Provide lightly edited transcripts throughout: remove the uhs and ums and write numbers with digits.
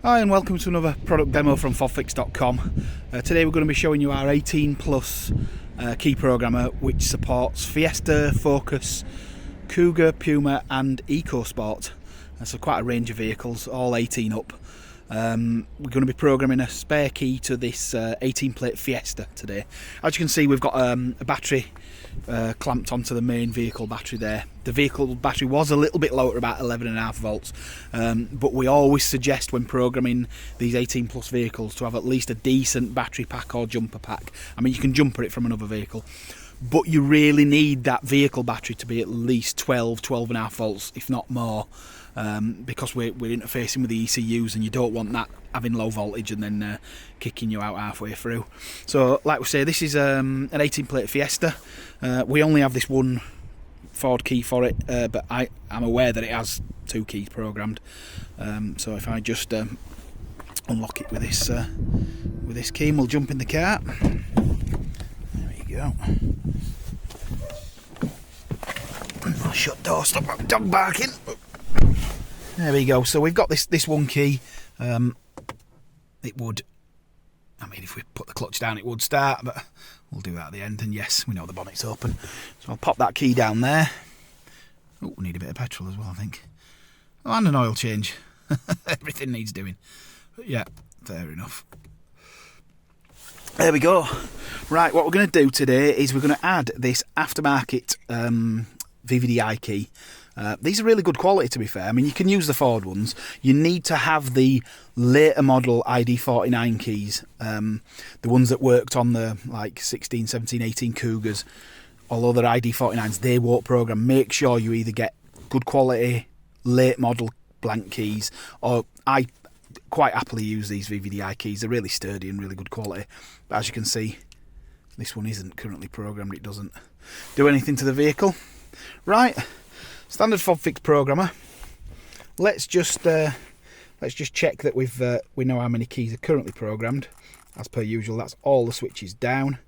Hi and welcome to another product demo from fobfix.com. Today we're going to be showing you our 18 plus key programmer which supports Fiesta, Focus, Kuga, Puma and EcoSport. So quite a range of vehicles, all 18 up. We're going to be programming a spare key to this 18 plate Fiesta today. As you can see, we've got a battery clamped onto the main vehicle battery there. The vehicle battery was a little bit lower, about 11.5 volts, but we always suggest when programming these 18 plus vehicles to have at least a decent battery pack or jumper pack. I mean, you can jumper it from another vehicle, but you really need that vehicle battery to be at least 12.5 volts, if not more, because we're interfacing with the ECUs and you don't want that having low voltage and then kicking you out halfway through. So like we say, this is an 18 plate Fiesta. We only have this one forward key for it, but I'm aware that it has 2 keys programmed. So if I just unlock it with this key, and we'll jump in the car. There we go. I'll shut door, stop that dog barking. There we go. So we've got this one key. It would, I mean, if we put the clutch down, it would start, but we'll do that at the end. And yes, we know the bonnet's open. So I'll pop that key down there. Oh, we need a bit of petrol as well, I think. Oh, and an oil change. Everything needs doing. But yeah, fair enough. There we go. Right, what we're going to do today is we're going to add this aftermarket VVDI key. These are really good quality, to be fair. I mean, you can use the Ford ones. You need to have the later model ID49 keys, the ones that worked on the like 16, 17, 18 Kugas. Although they're ID49s, they won't program. Make sure you either get good quality late model blank keys, or I quite happily use these VVDI keys. They're really sturdy and really good quality. But as you can see, this one isn't currently programmed. It doesn't do anything to the vehicle. Right. Standard FobFix programmer. Let's just check that we know how many keys are currently programmed. As per usual, that's all the switches down.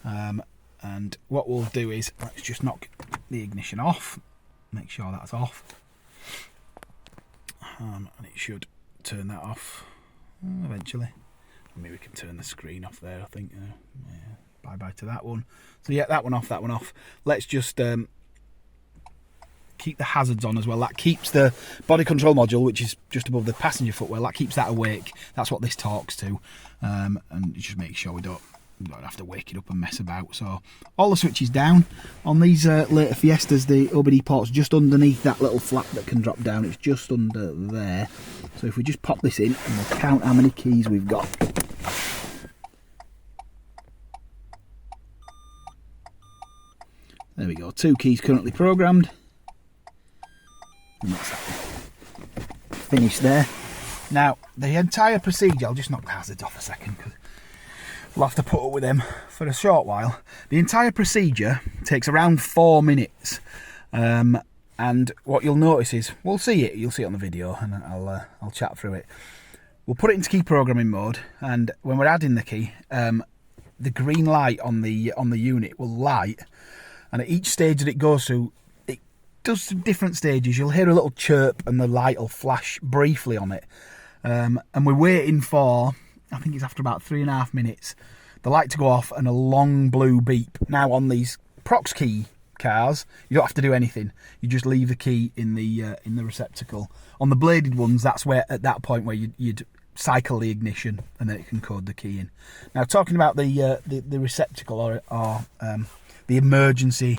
And what we'll do is let's just knock the ignition off. Make sure that's off. And it should turn that off eventually. Maybe we can turn the screen off there. I think. Yeah. Bye bye to that one. So yeah, that one off. That one off. Let's just keep the hazards on as well. That keeps the body control module, which is just above the passenger footwell, that keeps that awake. That's what this talks to, and just make sure we don't have to wake it up and mess about. So all the switches down on these later Fiestas. The OBD port's just underneath that little flap that can drop down. It's just under there. So if we just pop this in and we'll count how many keys we've got. There we go, 2 keys currently programmed. And that's that finished there. Now, the entire procedure, I'll just knock the hazards off a second because we'll have to put up with them for a short while. The entire procedure takes around 4 minutes. And what you'll notice is, you'll see it on the video, and I'll chat through it. We'll put it into key programming mode, and when we're adding the key, the green light on the unit will light, and at each stage that it goes through, does some different stages. You'll hear a little chirp and the light will flash briefly on it, and we're waiting for, I think it's after about 3.5 minutes, the light to go off and a long blue beep. Now on these Prox key cars, you don't have to do anything. You just leave the key in the receptacle. On the bladed ones, that's where, at that point, where you'd cycle the ignition and then it can code the key in. Now, talking about the receptacle or the emergency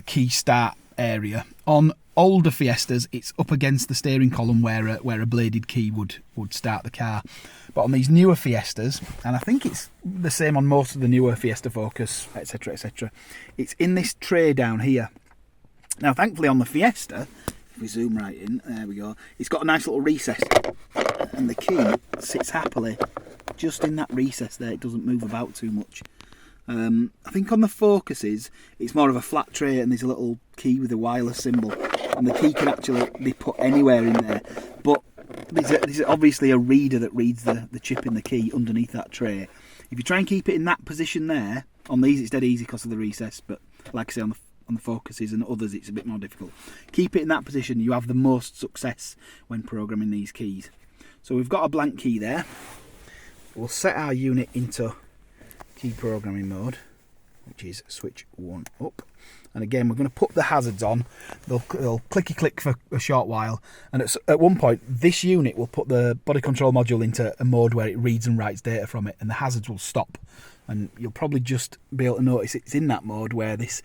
key start area, on older Fiestas it's up against the steering column where a bladed key would start the car, but on these newer Fiestas, and I think it's the same on most of the newer Fiesta Focus, etc, etc, it's in this tray down here. Now thankfully on the Fiesta, if we zoom right in, there we go, it's got a nice little recess and the key sits happily just in that recess there. It doesn't move about too much. I think on the Focuses it's more of a flat tray and there's a little key with a wireless symbol, and the key can actually be put anywhere in there, but there's obviously a reader that reads the chip in the key underneath that tray. If you try and keep it in that position there, on these it's dead easy because of the recess, but like I say, on the Focuses and others it's a bit more difficult. Keep it in that position, you have the most success when programming these keys. So we've got a blank key there. We'll set our unit into key programming mode, which is switch 1 up. And again, we're going to put the hazards on. They'll clicky click for a short while. And at one point, this unit will put the body control module into a mode where it reads and writes data from it, and the hazards will stop. And you'll probably just be able to notice it's in that mode where it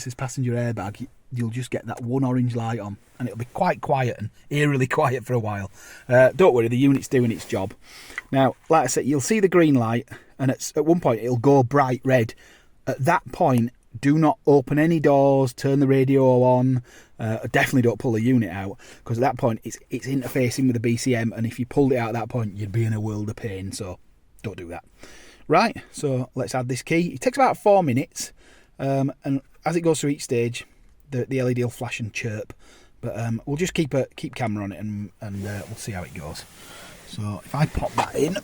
says passenger airbag. You'll just get that one orange light on, and it'll be quite quiet and eerily quiet for a while. Don't worry, the unit's doing its job. Now, like I said, you'll see the green light, and at one point it'll go bright red. At that point, do not open any doors, turn the radio on, definitely don't pull the unit out, because at that point it's interfacing with the BCM, and if you pulled it out at that point, you'd be in a world of pain, so don't do that. Right, so let's add this key. It takes about 4 minutes, and as it goes through each stage, the LED will flash and chirp, but we'll just keep camera on it, and we'll see how it goes. So if I pop that in,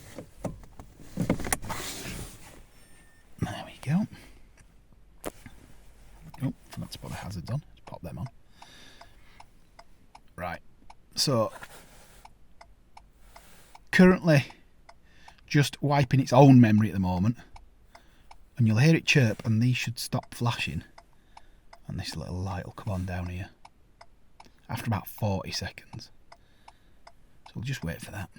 there we go. Oh, let's put the hazards on. Let's pop them on. Right, so currently just wiping its own memory at the moment, and you'll hear it chirp, and these should stop flashing, and this little light will come on down here after about 40 seconds. So we'll just wait for that.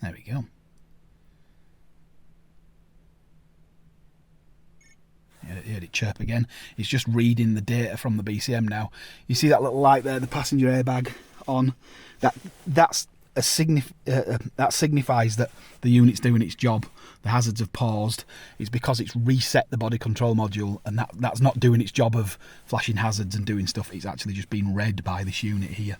There we go. You heard it chirp again. It's just reading the data from the BCM now. You see that little light there, the passenger airbag on. That signifies that the unit's doing its job. The hazards have paused. It's because it's reset the body control module, and that's not doing its job of flashing hazards and doing stuff. It's actually just being read by this unit here.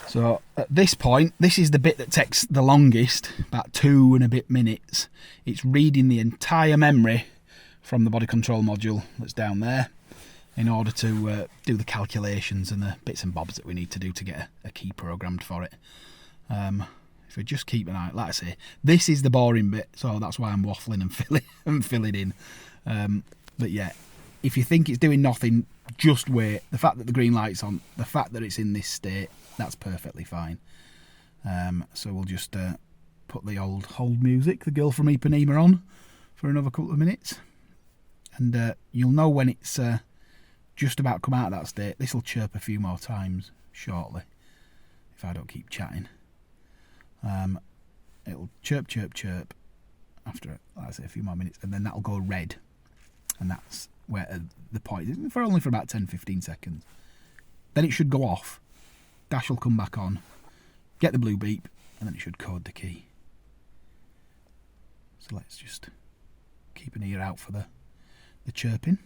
So at this point, this is the bit that takes the longest, about 2 and a bit minutes. It's reading the entire memory from the body control module that's down there in order to do the calculations and the bits and bobs that we need to do to get a key programmed for it. If we just keep an eye, like I say, this is the boring bit, so that's why I'm waffling and filling in. But yeah, if you think it's doing nothing, just wait. The fact that the green light's on, the fact that it's in this state, that's perfectly fine. So we'll just put the old hold music, the Girl from Ipanema, on for another couple of minutes. And you'll know when it's just about come out of that state. This will chirp a few more times shortly, if I don't keep chatting. It'll chirp, chirp, chirp after, like I say, a few more minutes, and then that'll go red. And that's where the point is, for only for about 10-15 seconds. Then it should go off. Dash will come back on, get the blue beep, and then it should code the key. So let's just keep an ear out for the chirping.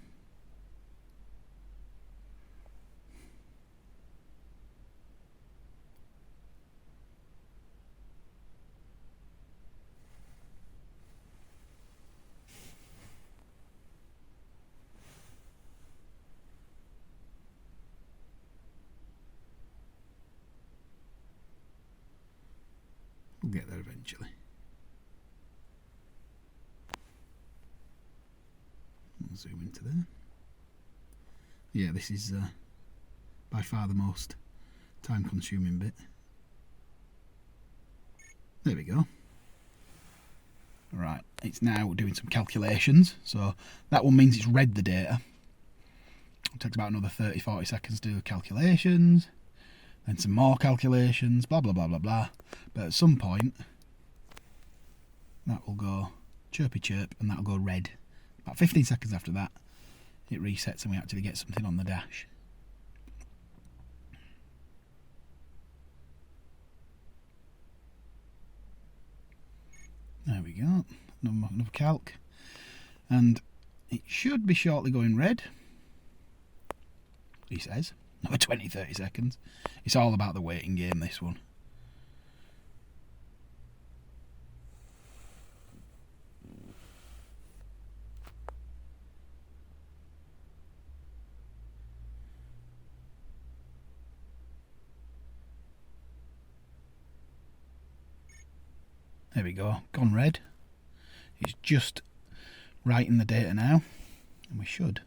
We'll get there eventually. I'll zoom into there. Yeah, this is by far the most time consuming bit. There we go. Right, it's now doing some calculations, so that one means it's read the data. It takes about another 30-40 seconds to do the calculations, then some more calculations, blah blah blah blah blah. But at some point that will go chirpy chirp, and that'll go red. About 15 seconds after that, it resets and we actually get something on the dash. There we go, another calc, and it should be shortly going red, he says. Another 20-30 seconds. It's all about the waiting game, this one. There we go, gone red. It's just writing the data now, and we should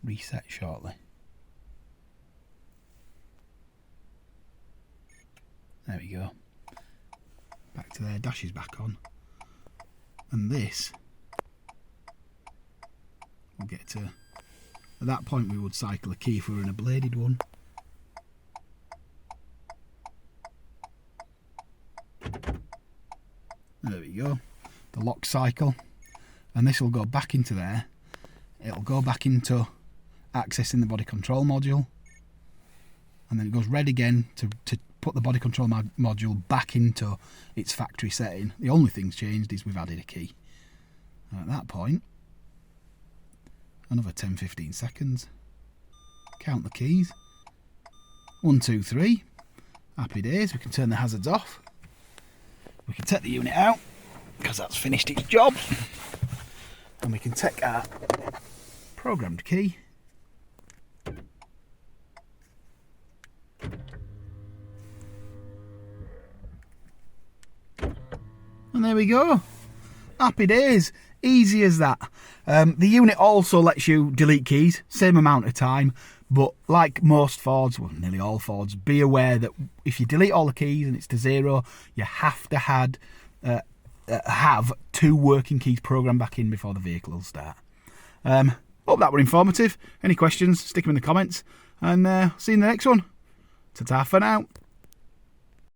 reset shortly. There we go. Back to there, dash is back on. And this, we'll get to, at that point we would cycle a key if we were in a bladed one. There we go, the lock cycle. And this will go back into there. It'll go back into accessing the body control module. And then it goes red again to put the body control module back into its factory setting. The only thing's changed is we've added a key. And at that point, another 10-15 seconds. Count the keys. 1, 2, 3. Happy days. We can turn the hazards off. We can take the unit out because that's finished its job. And we can take our programmed key and there we go. Happy days. Easy as that. The unit also lets you delete keys, same amount of time, but like most Fords, well nearly all Fords, be aware that if you delete all the keys and it's to 0, you have to have 2 working keys programmed back in before the vehicle will start. Hope that were informative. Any questions, stick them in the comments, and see you in the next one. Ta-ta for now.